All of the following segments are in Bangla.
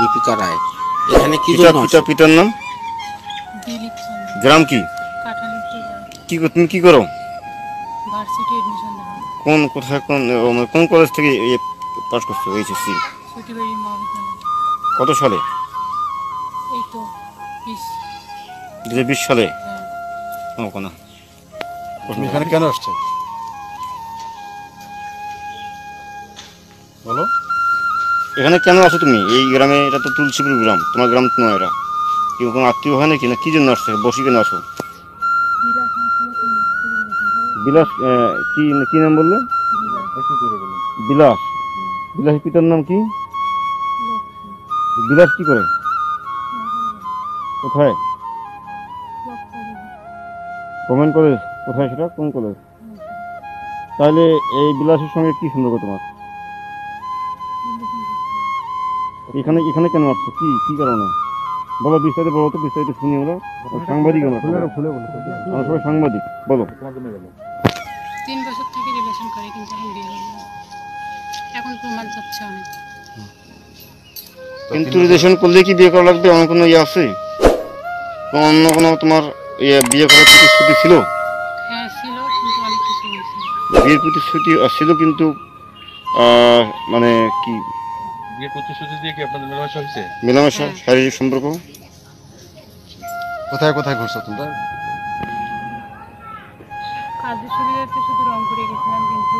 দীপিকা রায়। এখানে কি পিতা জন্য পিতা পিতার নাম? দিলীপ চন্দ্র, গ্রাম কি? কাঠালি তুমি কি করো? ভার্সিটি এডমিশন দেবো। কোন কোথায় কোন কলেজ থেকে পাস করছো এইচএসসি? ছুটিবাড়ি মহাবিদ্যালয়। কত সালে? এই তো 20। 2020 সালে। হ্যাঁ। ওখানে তুমি এখানে কেন আসছো বলো? এখানে কেন আসো তুমি এই গ্রামে? এটা তো তুলসীপুর গ্রাম, তোমার গ্রাম তো নয়। এরা কেউ কোনো আত্মীয় হয় নাকি, না কি জন্য আসছে? বসি কেন আসো? বিলাস কি কি নাম বললে? বিলাস। বিলাসের পিতার নাম কি? বিলাস কি করে? কোথায়? Government college? কোথায় সেটা, কোন কলেজ? তাহলে এই বিলাসের সঙ্গে কি সম্পর্ক তোমার? এখানে এখানে কেন আসছো? কি কি কারণে বলো, বিস্তারিত বলো তো, বিস্তারিত শুনি আমরা। সাংবাদিক আমরা সবাই সাংবাদিক, বলো। 3 বছর থেকে রিলেশন করে, কিন্তু এখন বিয়ে হলো না। এখন প্রমাণ চাচ্ছে অনেক। কিন্তু রিলেশন করলে কি বিয়ে করা লাগবে? অন্য কোনো ইয়ে আছে? অন্য কোনো তোমার বিয়ে করার প্রতিশ্রুতি ছিল? হ্যাঁ ছিল, কিন্তু অনেক কিছু হয়েছে। বিয়ের প্রতিশ্রুতি ছিল, কিন্তু মানে কি বিয়ের প্রতিশ্রুতি দিয়ে কি আপনাদের মেলামেশা হয়েছে? মেলামেশা, শারীরিক সম্পর্ক? কোথায় কোথায় ঘুরছো তোমরা? কাজে সুবিধাতে শুধু রংপুরে গেছিলাম, কিন্তু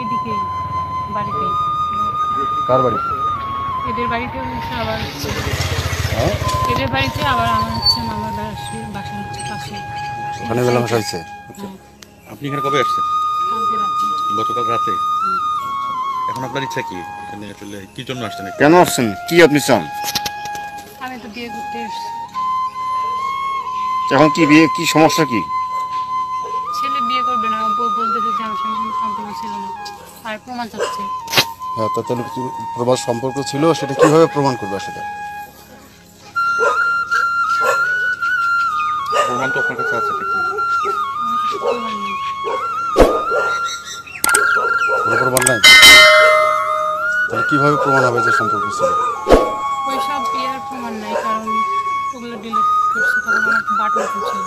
এদিকে বাড়িতে, কার বাড়ি? এদের বাড়িতে হচ্ছে, আবার হ্যাঁ, এদের বাড়িতে, আবার আমার হচ্ছে মামার বাসা হচ্ছে পাশে। ওখানে মেলামেশা হয়েছে। হ্যাঁ, আপনি এখানে কবে আসছেন? কালকে রাতে। গতকাল রাতে। এখন আপনার ইচ্ছা কি? এখানে আসলে কি জন্য আসছেন? কেন আসছেন? কি আপনি চান? আমি তো বিয়ে করতে এসেছি। এখন কি বিয়ে, কি সমস্যা কি? ছেলে বিয়ে করবে না, বউ বলতেছে যে আমার সঙ্গে কোনো সম্পর্ক ছিল না, আর প্রমাণ চাচ্ছে। হ্যাঁ, তো তাহলে প্রবাস সম্পর্ক ছিল, সেটা কিভাবে প্রমাণ করবে? সেটা প্রমাণ তো আপনার কাছে আছে নাকি? আমার কাছে প্রমাণ নেই। কোনো প্রমাণ নাই? তাহলে কিভাবে প্রমাণ হবে যে সম্পর্ক ছিল? ওইসব বিয়ের প্রমাণ নাই, কারণ ওগুলো ডিলিট করছে, তখন আমার বাটন ছিল।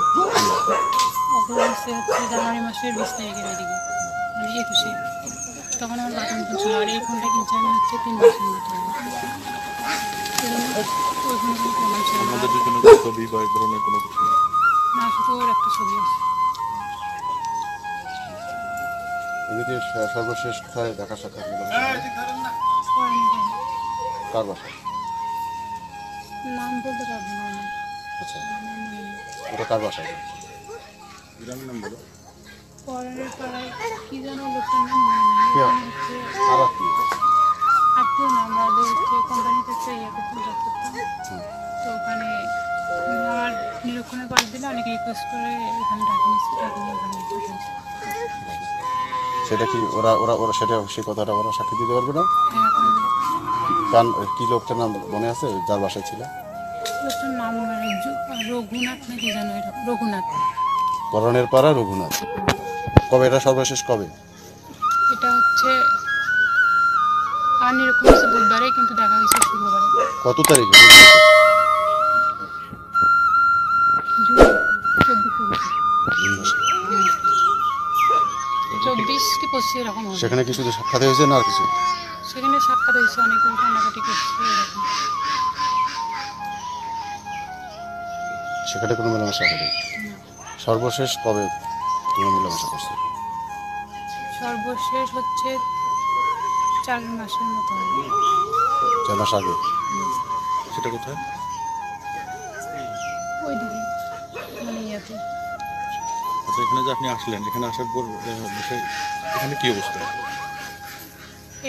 ওগুলো হচ্ছে জানুয়ারি মাসের 20 তারিখের এদিকে, মানে 21-এ। তখন আমার বাটন ছিল, আর এই ফোনটা কিনছে আমি হচ্ছে 3 বছর মতো। ওই ফোনে কোনো প্রমাণ ছিল না। আমাদের দুজনের ছবি বা এই ধরনের কোনো কিছু? না, শুধু ওর একটা ছবি আছে। এদিকে সর্বশেষ কোথায় দেখা সাক্ষাৎ হলো? পরে আমি কার বাসায়? নাম বলতে পারবো না আমি। আচ্ছা, ওটা কার বাসায়? গ্রামের নাম বলো। পরের পাড়ায় কি যেন লোকটার নাম মনে নেই। ওখানে হচ্ছে আর কি? আত্মীয় না, আমাদের হচ্ছে কোম্পানিতে একটা ইয়ে করতাম, জব করতাম। তো ওখানে আমার নিরীক্ষণের পরের দিনে অনেকে রিকোয়েস্ট করে এখানে ডাকি নিচ্ছে, ডাকি নিয়ে ওখানে পাঠাইছে। সেটা কি ওরা ওরা ওরা সেটা, সেই কথাটা ওরা সাক্ষী দিতে পারবে না? হ্যাঁ, এখন কান কি লোকটার নাম মনে আছে যার বাসায় ছিল? লোকটার নাম মানে রঘুনাথ না কি যেন, এরকম রঘুনাথ। করণের পাড়া রঘুনাথ। কবে এটা সর্বশেষ কবে? এটা হচ্ছে আমার নিরীক্ষণ হচ্ছে বুধবারে, কিন্তু দেখা হয়েছে শুক্রবারে। কত তারিখে? জুন 24 কি 25 এরকম হবে। সেখানে কি শুধু সাক্ষাৎ হয়েছে না আর কিছু? সেখানে সাক্ষাৎ হয়েছে, অনেকে কান্নাকাটি করছে এরকম। সেখানে কোনো মেলামেশা হয়নি? সর্বশেষ কবে তুমি মেলামেশা করছো? সর্বশেষ হচ্ছে 4 মাসের মতো হবে। 4 মাস আগে? সেটা কোথায়? ওইদিকে মানে ইয়াতে। আচ্ছা, এখানে যে আপনি আসলেন, এখানে আসার পর বিষয় এখানে কি অবস্থা?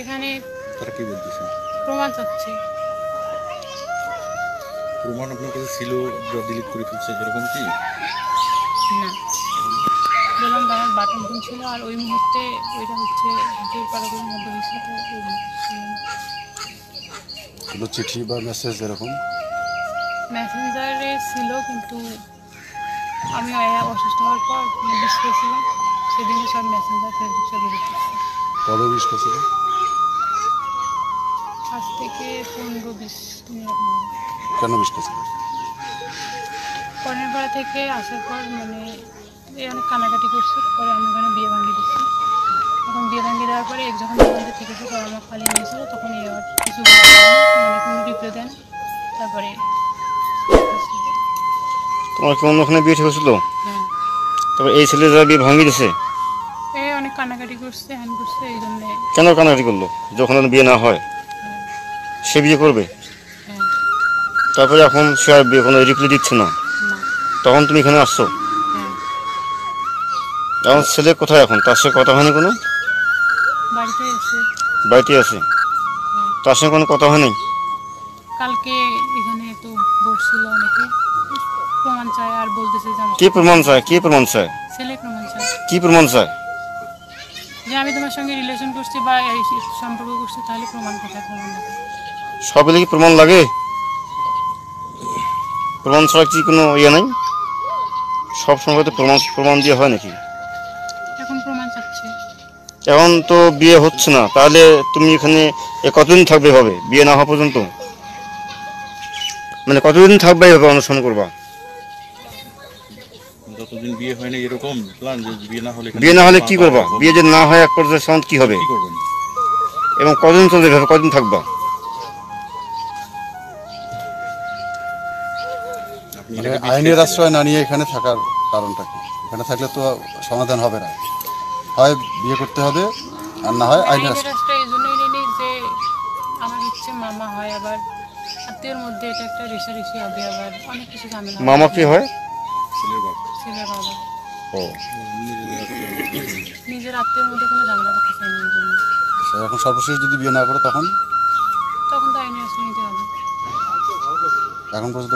এখানে তারা কি বলতেছে? প্রমাণ চাচ্ছে। প্রমাণ আপনার কাছে ছিল, ডিলিট করে ফেলছে, এরকম কি? না, বললাম তো আমার বাটন ফোন ছিল, আর ওই মুহূর্তে ওইটা হচ্ছে যে পাড়াগুলোর মধ্যে হয়েছিল, তো ওই মুহূর্তে ছিল না। কোনো চিঠি বা মেসেজ এরকম? মেসেঞ্জারে ছিল, কিন্তু আমি অসুস্থ হওয়ার পর বিষ খেয়েছিলাম, সেদিনে সব মেসেঞ্জার ফেসবুক সব ডিলিট করছে। কবে বিষ খেয়েছিল? আজকে থেকে 15-20 মিনিট হবে। কেন বিষ খেয়েছিল? কর্ণেরপাড়া থেকে আসার পর মানে এই অনেক কানাকাটি করছে, পরে আমি ওখানে বিয়ে ভাঙিয়ে দিচ্ছি। তখন বিয়ে ভাঙিয়ে দেওয়ার পরে যখন দোকানতে থেকেছে তখন আমার পালিয়ে নিয়েছিল, তখন এই আর কিছু বলা হয়নি, মানে কোনো রিপ্লাই দেন। তারপরে তোমার কি অন্যখানে বিয়ে ঠিক হয়েছিল? হ্যাঁ, তবে এই ছেলে যারা বিয়ে ভাঙিয়ে দিছে এই অনেক কানাকাটি করছে, হ্যান করছে, এই জন্যে। কেন কানাকাটি করলো? যখন ওর বিয়ে না হয় সে বিয়ে করবে, হ্যাঁ, তারপরে এখন সে আর বিয়ে কোনো রিপ্লাই দিচ্ছে না, না, তখন তুমি এখানে আসছো। হ্যাঁ, এখন ছেলে কোথায়? এখন তার সাথে কথা হয়নি কোনো? বাড়িতে এসে বাড়িতে আছে, হ্যাঁ, তার সঙ্গে কোনো কথা হয়নি? কালকে এখানে তো বসছিল অনেকে, প্রমাণ চায় আর বলতেছে যে আমার কি প্রমাণ চায়? কি প্রমাণ চায়? ছেলে প্রমাণ চায় কি প্রমাণ চায়? যে আমি তোমার সঙ্গে রিলেশন করছি বা এই সম্পর্ক করছি, তাহলে প্রমাণ কোথায়? প্রমাণ দেখায়। সব এলে কি প্রমাণ লাগে? প্রমাণ ছাড়া কি কোনো ইয়ে নাই? সব সময় তো প্রমাণ দিয়ে হয় নাকি? এখন প্রমাণ চাচ্ছে। এখন তো বিয়ে হচ্ছে না, তাহলে তুমি এখানে কতদিন থাকবে এভাবে বিয়ে না হওয়া পর্যন্ত? মানে কতদিন থাকবে এভাবে অনুসরণ করবা? যতদিন বিয়ে হয়নি এরকম প্ল্যান যে বিয়ে না হলে বিয়ে না হলে কি করবা? বিয়ে যদি না হয় এক পর্যায়ে সমাজ কি হবে? কি করবেন? এবং কতদিন চলবে এভাবে? কতদিন থাকবা? আপনি মানে এটাকে আইনের আশ্রয় না নিয়ে এখানে থাকার কারণটা কি? এখানে থাকলে তো সমাধান হবে না, হয় বিয়ে করতে হবে আর না হয় আইনের আইনের আশ্রয়। রাস্তায় এই জন্যই নিলি যে আমার ইচ্ছে মামা হয়, আবার আত্মীয়ের মধ্যে এটা একটা রেষারেষি হবে, আবার অনেক কিছু ঝামেলা হবে। মামা কি হয়? ছেলের বাপ ছেলের বাবা ও, নিজের আত্মীয়ের মধ্যে কোনো ঝামেলা করতে চায়নি, এই জন্য। এখন সর্বশেষ যদি বিয়ে না করে তখন তখন তো আইনের আশ্রয় নিতে হবে। এখন পর্যন্ত